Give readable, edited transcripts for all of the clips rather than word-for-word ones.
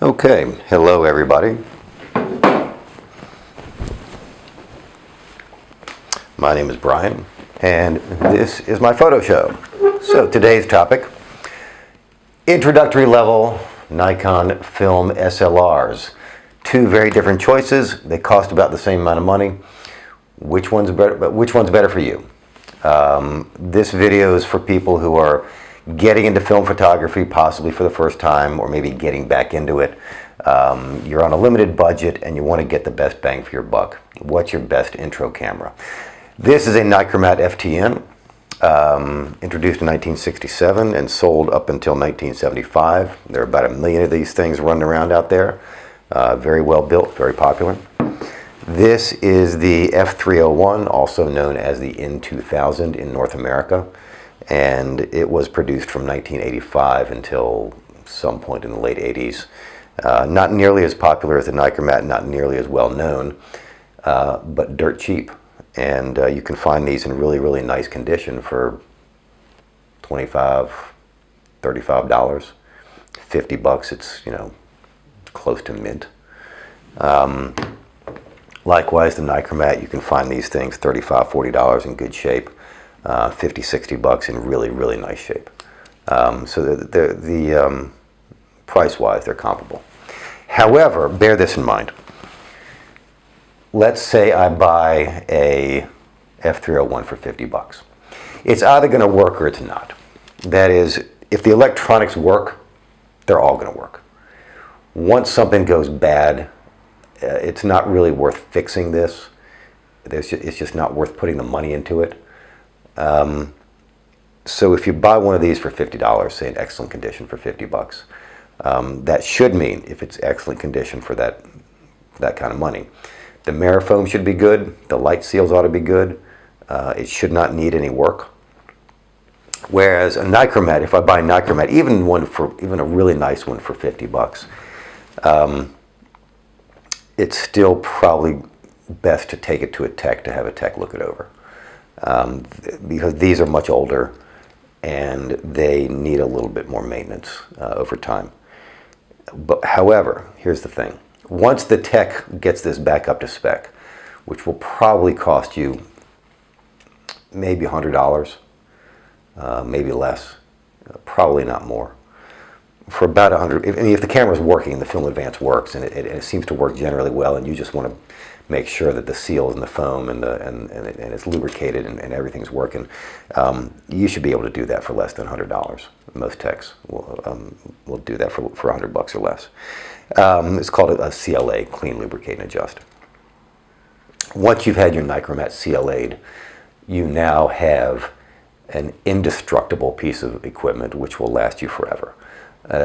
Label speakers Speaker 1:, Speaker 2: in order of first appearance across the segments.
Speaker 1: Okay, hello everybody. My name is Brian, and this is my photo show. So today's topic, introductory level Nikon film SLRs. Two very different choices. They cost about the same amount of money. Which one's better? But which one's better for you? This video is for people who are getting into film photography, possibly for the first time, or maybe getting back into it. You're on a limited budget and you want to get the best bang for your buck. What's your best intro camera? This is a Nikkormat FTN, introduced in 1967 and sold up until 1975. There are about 1 million of these things running around out there. Very well built, very popular. This is the F301, also known as the N2000 in North America, and it was produced from 1985 until some point in the late 80s. Not nearly as popular as the Nikkormat, not nearly as well known, but dirt cheap. And you can find these in really, really nice condition for $25, $35, $50. It's, close to mint. Likewise, the Nikkormat, you can find these things $35, $40 in good shape, $50, $60 in really, really nice shape. So the price-wise, they're comparable. However, bear this in mind. Let's say I buy a F301 for $50. It's either going to work or it's not. That is, if the electronics work, they're all going to work. Once something goes bad, it's not really worth fixing this. It's just not worth putting the money into it. So if you buy one of these for $50, say in excellent condition for $50, that should mean, if it's excellent condition for that kind of money, the mirror foam should be good, the light seals ought to be good, it should not need any work. Whereas a Nikkormat, if I buy a Nikkormat, even a really nice one for $50, it's still probably best to take it to a tech to have a tech look it over, because these are much older and they need a little bit more maintenance over time. But however, here's the thing. Once the tech gets this back up to spec, which will probably cost you maybe $100, maybe less, probably not more. For about 100, if the camera's working and the film advance works and it seems to work generally well, and you just want to make sure that the seals and the foam and it's lubricated and everything's working, you should be able to do that for less than $100. Most techs will do that for $100 or less. It's called a CLA, Clean, Lubricate, and Adjust. Once you've had your Nikkormat CLA'd, you now have an indestructible piece of equipment which will last you forever.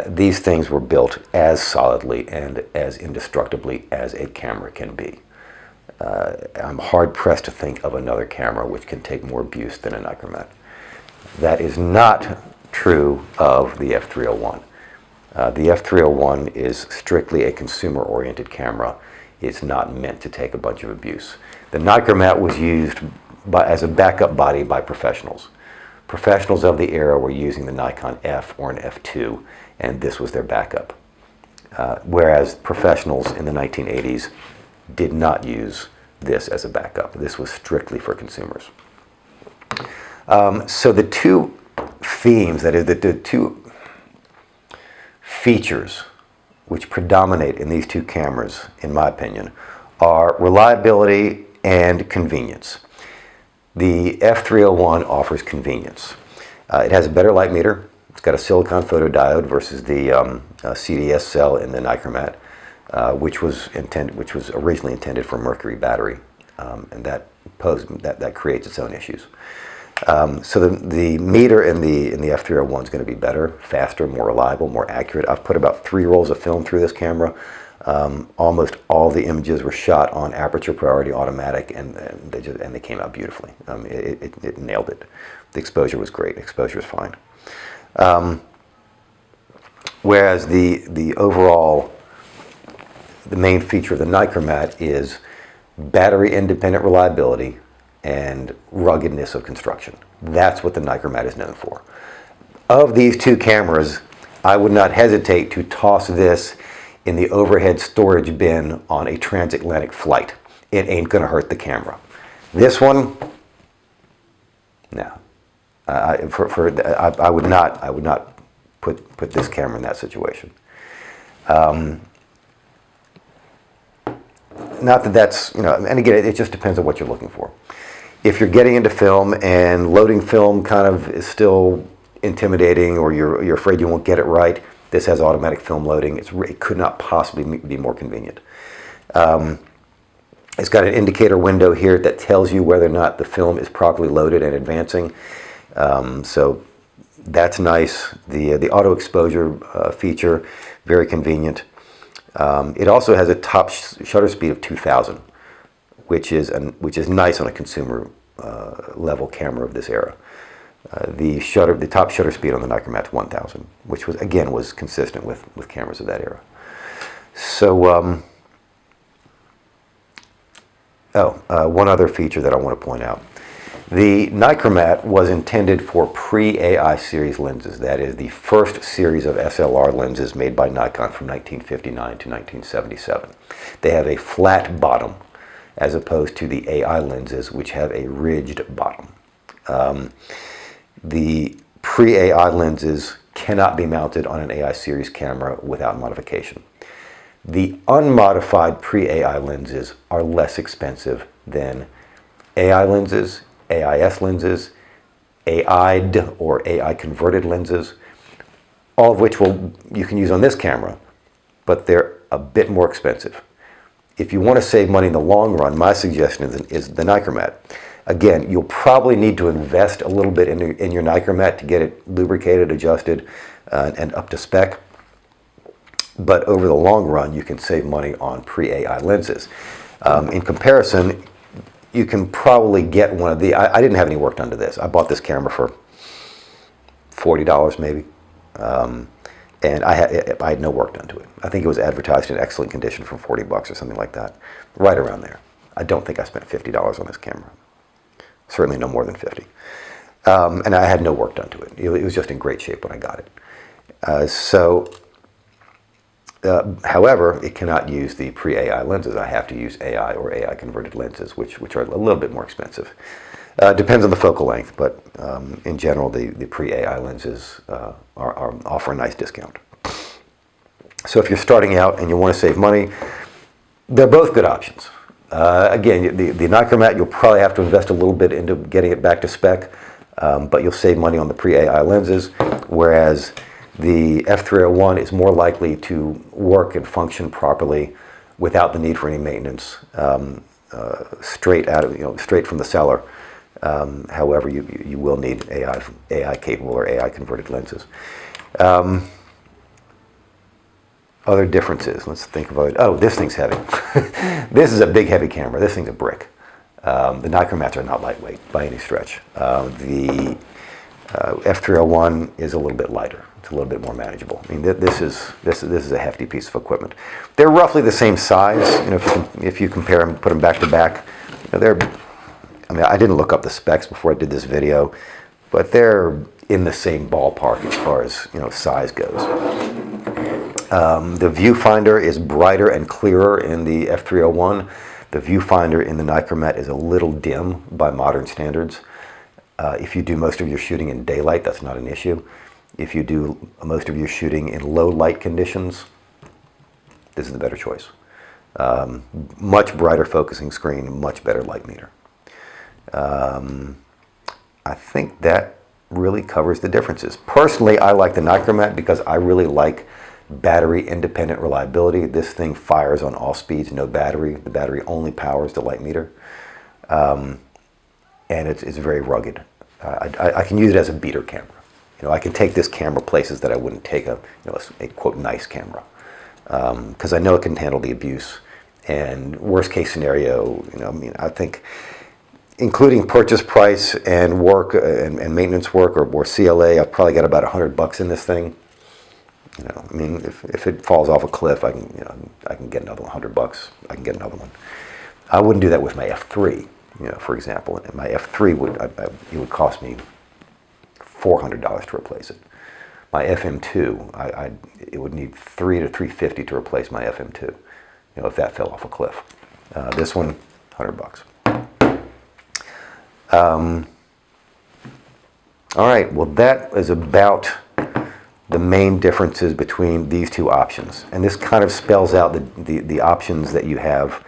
Speaker 1: These things were built as solidly and as indestructibly as a camera can be. I'm hard-pressed to think of another camera which can take more abuse than a Nikkormat. That is not true of the F301. The F301 is strictly a consumer-oriented camera. It's not meant to take a bunch of abuse. The Nikkormat was used as a backup body by professionals. Professionals of the era were using the Nikon F or an F2, and this was their backup. Whereas professionals in the 1980s did not use this as a backup. This was strictly for consumers. So the two themes, that is, the two features which predominate in these two cameras, in my opinion, are reliability and convenience. The F301 offers convenience. It has a better light meter. It's got a silicon photodiode versus the CDS cell in the Nikkormat, which was originally intended for mercury battery, and that creates its own issues. So the meter in the F301 is going to be better, faster, more reliable, more accurate. I've put about 3 rolls of film through this camera. Almost all the images were shot on aperture priority automatic, and they came out beautifully. It nailed it. The exposure was great. Exposure was fine. Whereas the overall, the main feature of the Nikkormat is battery independent reliability and ruggedness of construction. That's what the Nikkormat is known for. Of these two cameras, I would not hesitate to toss this in the overhead storage bin on a transatlantic flight. It ain't gonna hurt the camera. This one, no. I would not put this camera in that situation. Not that that's, and again, it just depends on what you're looking for. If you're getting into film and loading film kind of is still intimidating, or you're afraid you won't get it right, this has automatic film loading. It could not possibly be more convenient. It's got an indicator window here that tells you whether or not the film is properly loaded and advancing. So that's nice. The auto exposure feature, very convenient. It also has a top shutter speed of 2000, which is nice on a consumer level camera of this era. The top shutter speed on the Nikkormat's 1000, which was consistent with cameras of that era. So one other feature that I want to point out. The Nikkormat was intended for pre-AI series lenses. That is the first series of SLR lenses made by Nikon from 1959 to 1977. They have a flat bottom as opposed to the AI lenses, which have a ridged bottom. The pre-AI lenses cannot be mounted on an AI series camera without modification. The unmodified pre-AI lenses are less expensive than AI lenses, AIS lenses, AI'd or AI converted lenses, all of which you can use on this camera, but they're a bit more expensive. If you want to save money in the long run, my suggestion is the Nikkormat. Again, you'll probably need to invest a little bit in your Nikkormat to get it lubricated, adjusted, and up to spec. But over the long run, you can save money on pre-AI lenses. In comparison, you can probably get one of the, I didn't have any work done to this. I bought this camera for $40 maybe. And I had no work done to it. I think it was advertised in excellent condition for $40 or something like that. Right around there. I don't think I spent $50 on this camera. Certainly no more than 50. And I had no work done to it. It was just in great shape when I got it. However, it cannot use the pre-AI lenses. I have to use AI or AI converted lenses, which are a little bit more expensive. Depends on the focal length, but in general, the pre-AI lenses offer a nice discount. So if you're starting out and you want to save money, they're both good options. Again, the Nikkormat, you'll probably have to invest a little bit into getting it back to spec, but you'll save money on the pre-AI lenses, whereas the F301 is more likely to work and function properly without the need for any maintenance, straight from the seller. However, you will need AI capable or AI converted lenses. Other differences, let's think about it. Oh, this thing's heavy. This is a big heavy camera. This thing's a brick. The Nikkormats are not lightweight by any stretch. The F301 is a little bit lighter. It's a little bit more manageable. I mean, this is a hefty piece of equipment. They're roughly the same size. If you compare them, put them back to back, I didn't look up the specs before I did this video, but they're in the same ballpark as far as size goes. The viewfinder is brighter and clearer in the F301. The viewfinder in the Nikkormat is a little dim by modern standards. If you do most of your shooting in daylight, that's not an issue. If you do most of your shooting in low light conditions, this is the better choice. Much brighter focusing screen, much better light meter. I think that really covers the differences. Personally, I like the Nikkormat because I really like battery independent reliability. This thing fires on all speeds, no battery. The battery only powers the light meter. And it's very rugged. I can use it as a beater camera. I can take this camera places that I wouldn't take a quote nice camera, because I know it can handle the abuse. And worst case scenario, I think, including purchase price and work and maintenance work or CLA, I've probably got about $100 in this thing. If it falls off a cliff, I can get another $100. I can get another one. I wouldn't do that with my F3, for example. And my F3 it would cost me $400 to replace it. My FM2, it would need $300 to $350 to replace my FM2, you know, if that fell off a cliff. This one, $100. All right, well that is about the main differences between these two options. And this kind of spells out the options that you have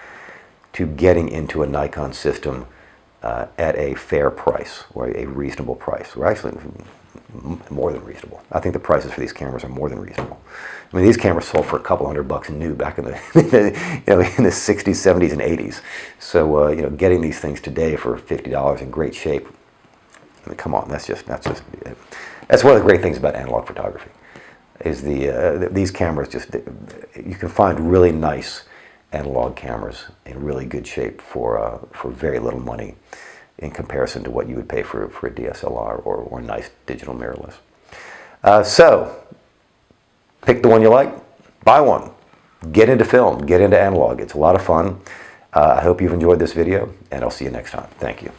Speaker 1: to getting into a Nikon system at a fair price, or a reasonable price, or actually more than reasonable. I think the prices for these cameras are more than reasonable. I mean, these cameras sold for a couple $100 new back in the you know, in the 60s, 70s, and 80s. So you know, getting these things today for $50 in great shape, I mean, come on, that's one of the great things about analog photography, is these cameras you can find really nice analog cameras in really good shape for very little money in comparison to what you would pay for a DSLR or a nice digital mirrorless. So, pick the one you like, buy one, get into film, get into analog. It's a lot of fun. I hope you've enjoyed this video, and I'll see you next time. Thank you.